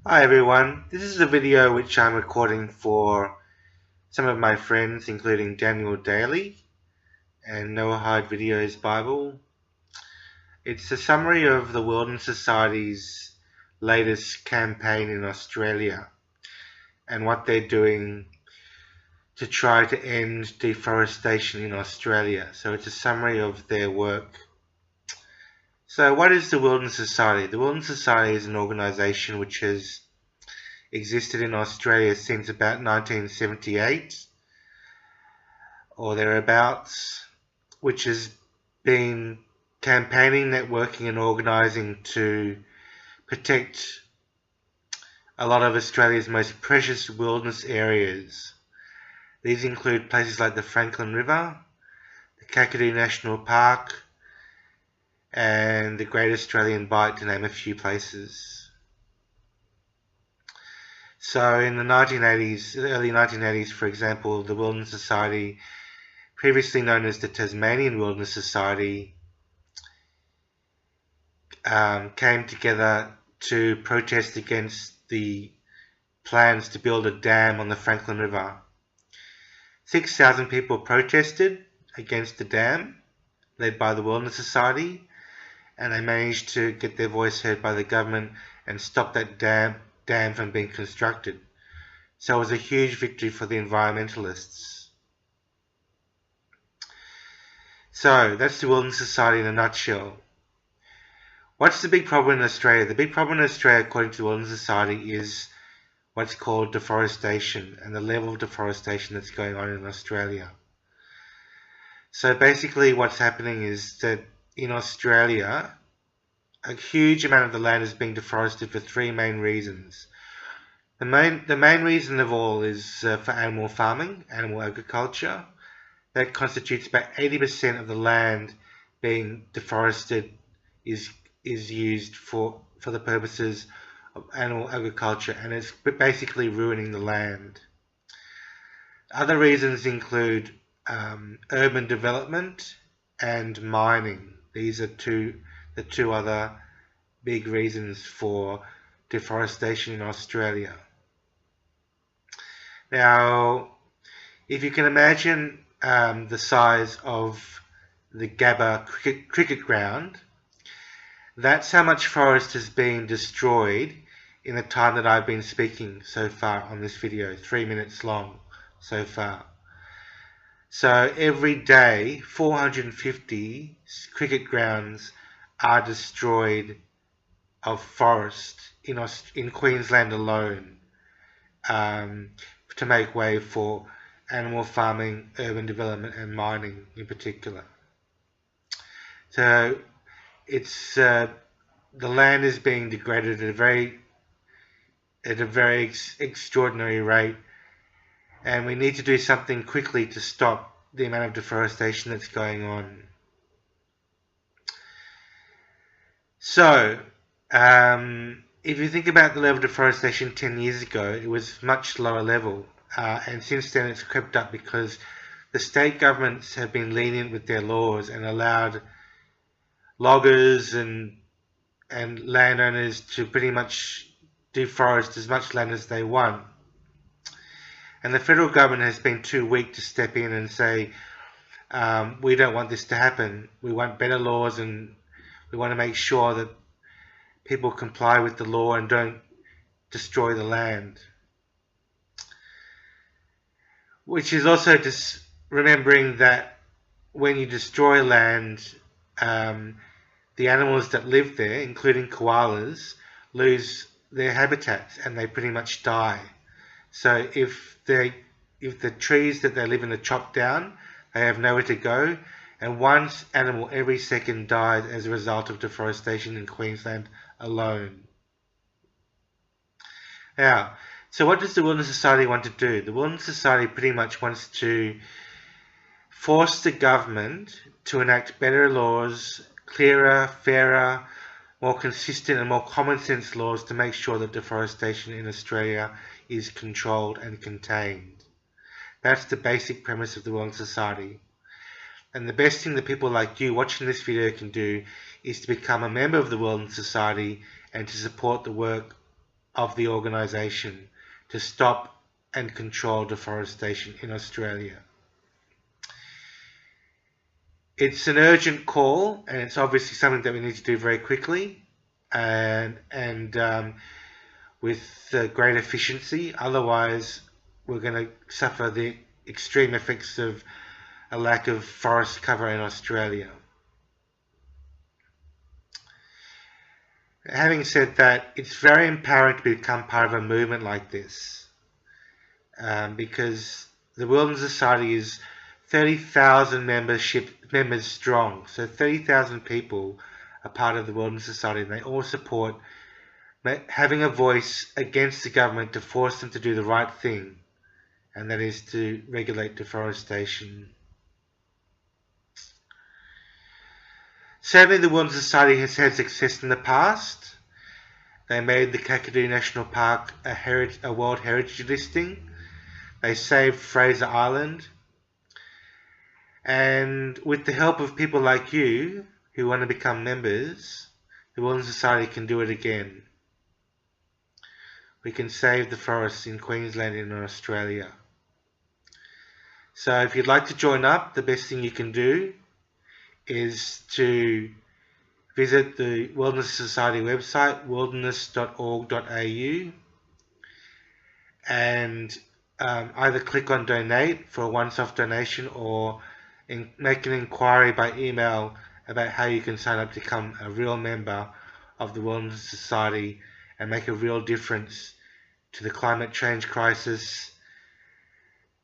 Hi everyone, this is a video which I'm recording for some of my friends including Daniel Daly and Noahide Videos Bible. It's a summary of the Wilderness Society's latest campaign in Australia and what they're doing to try to end deforestation in Australia. So it's a summary of their work. So what is the Wilderness Society? The Wilderness Society is an organisation which has existed in Australia since about 1978 or thereabouts, which has been campaigning, networking and organising to protect a lot of Australia's most precious wilderness areas. These include places like the Franklin River, the Kakadu National Park and the Great Australian Bight, to name a few places. So in the 1980s, the early 1980s, for example, the Wilderness Society, previously known as the Tasmanian Wilderness Society, came together to protest against the plans to build a dam on the Franklin River. 6,000 people protested against the dam, led by the Wilderness Society, and they managed to get their voice heard by the government and stop that dam from being constructed. So it was a huge victory for the environmentalists. So that's the Wilderness Society in a nutshell. What's the big problem in Australia? The big problem in Australia, according to the Wilderness Society, is what's called deforestation and the level of deforestation that's going on in Australia. So basically what's happening is that in Australia, a huge amount of the land is being deforested for three main reasons. The main reason of all is for animal farming, animal agriculture. That constitutes about 80% of the land being deforested is used for the purposes of animal agriculture, and it's basically ruining the land. Other reasons include urban development and mining. These are the two other big reasons for deforestation in Australia. Now, if you can imagine the size of the Gabba cricket ground, that's how much forest has been destroyed in the time that I've been speaking so far on this video, 3 minutes long so far. So every day, 450 cricket grounds are destroyed of forest in Queensland alone, to make way for animal farming, urban development and mining in particular. So it's the land is being degraded at a very extraordinary rate, and we need to do something quickly to stop the amount of deforestation that's going on. So if you think about the level of deforestation 10 years ago, it was much lower level, and since then it's crept up because the state governments have been lenient with their laws and allowed loggers and landowners to pretty much deforest as much land as they want. And the federal government has been too weak to step in and say, we don't want this to happen. We want better laws, and we want to make sure that people comply with the law and don't destroy the land. Which is also just remembering that when you destroy land, the animals that live there, including koalas, lose their habitats and they pretty much die. So if the trees that they live in are chopped down, they have nowhere to go, and one animal every second dies as a result of deforestation in Queensland alone. Now, so what does the Wilderness Society want to do? The Wilderness Society pretty much wants to force the government to enact better laws, clearer, fairer, more consistent and more common sense laws to make sure that deforestation in Australia is controlled and contained. That's the basic premise of the Wilderness Society. And the best thing that people like you watching this video can do is to become a member of the Wilderness Society and to support the work of the organisation to stop and control deforestation in Australia. It's an urgent call, and it's obviously something that we need to do very quickly and with great efficiency. Otherwise, we're going to suffer the extreme effects of a lack of forest cover in Australia. Having said that, it's very empowering to become part of a movement like this, because the Wilderness Society is 30,000 members strong. So 30,000 people are part of the Wilderness Society, and they all support having a voice against the government to force them to do the right thing, and that is to regulate deforestation. Certainly the Wilderness Society has had success in the past. They made the Kakadu National Park a World Heritage listing. They saved Fraser Island. And with the help of people like you who want to become members, the Wilderness Society can do it again. We can save the forests in Queensland and in Australia. So if you'd like to join up, the best thing you can do is to visit the Wilderness Society website, wilderness.org.au, and either click on donate for a once-off donation, or make an inquiry by email about how you can sign up to become a real member of the Wilderness Society and make a real difference to the climate change crisis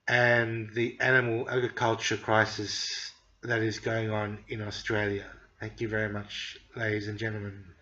and the animal agriculture crisis that is going on in Australia. Thank you very much, ladies and gentlemen.